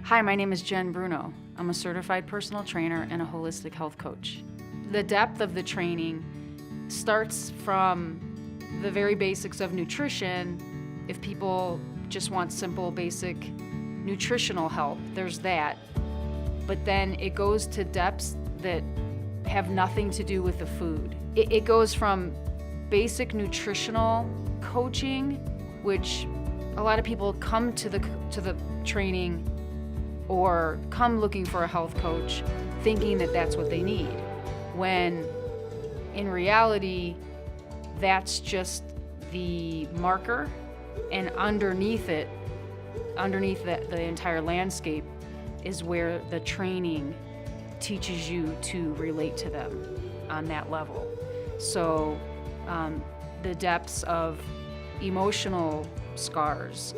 Hi, my name is Jen Bruno. I'm a certified personal trainer and a holistic health coach. The depth of the training starts from the very basics of nutrition. If people just want simple, basic nutritional help, there's that. But then it goes to depths that have nothing to do with the food. It goes from basic nutritional coaching, which a lot of people come to the training or come looking for a health coach thinking that that's what they need, when in reality that's just the marker, and underneath the entire landscape is where the training teaches you to relate to them on that level. So the depths of emotional scars,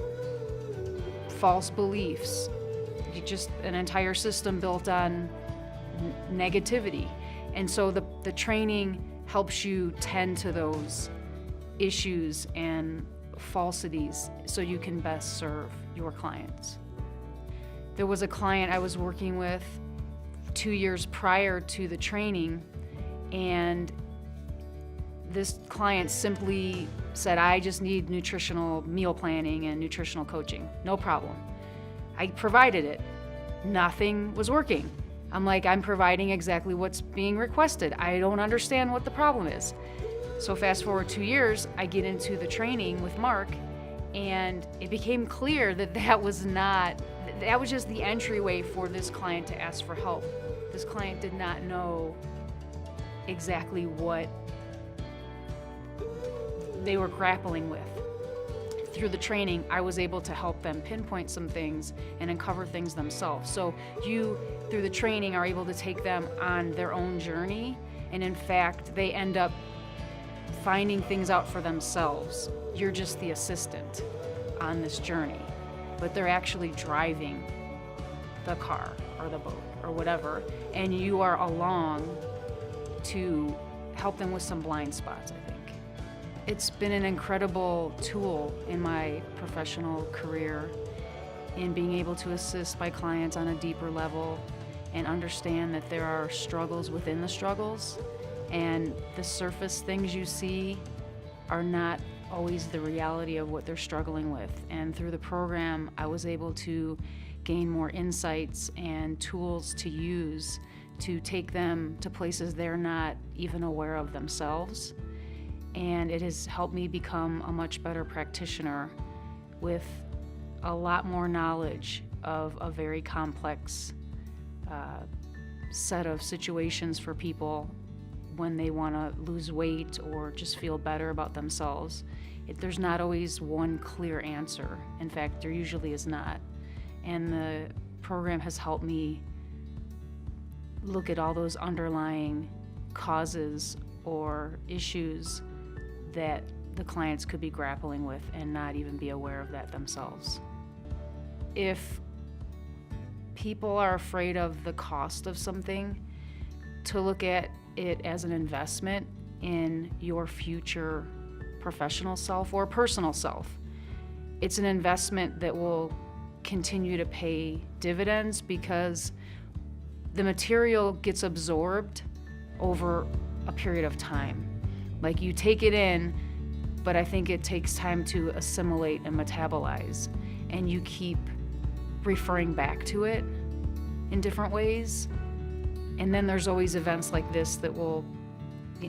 false beliefs, just an entire system built on negativity. And so the training helps you tend to those issues and falsities so you can best serve your clients. There was a client I was working with 2 years prior to the training, and this client simply said, I just need nutritional meal planning and nutritional coaching. No problem. I provided it. Nothing was working. I'm like, I'm providing exactly what's being requested. I don't understand what the problem is. So fast forward 2 years, I get into the training with Mark, and it became clear that that was just the entryway for this client to ask for help. This client did not know exactly what they were grappling with. Through the training, I was able to help them pinpoint some things and uncover things themselves. So you, through the training, are able to take them on their own journey, and in fact, they end up finding things out for themselves. You're just the assistant on this journey, but they're actually driving the car or the boat or whatever, and you are along to help them with some blind spots, I think. It's been an incredible tool in my professional career in being able to assist my clients on a deeper level and understand that there are struggles within the struggles, and the surface things you see are not always the reality of what they're struggling with. And through the program, I was able to gain more insights and tools to use to take them to places they're not even aware of themselves. And it has helped me become a much better practitioner with a lot more knowledge of a very complex set of situations for people when they want to lose weight or just feel better about themselves. There's not always one clear answer. In fact, there usually is not. And the program has helped me look at all those underlying causes or issues that the clients could be grappling with and not even be aware of that themselves. If people are afraid of the cost of something, to look at it as an investment in your future professional self or personal self. It's an investment that will continue to pay dividends because the material gets absorbed over a period of time. Like, you take it in, but I think it takes time to assimilate and metabolize, and you keep referring back to it in different ways. And then there's always events like this that will,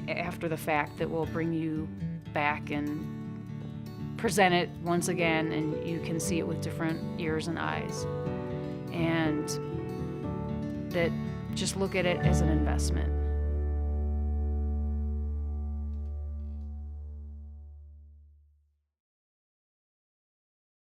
after the fact, that will bring you back and present it once again, and you can see it with different ears and eyes. And that, just look at it as an investment.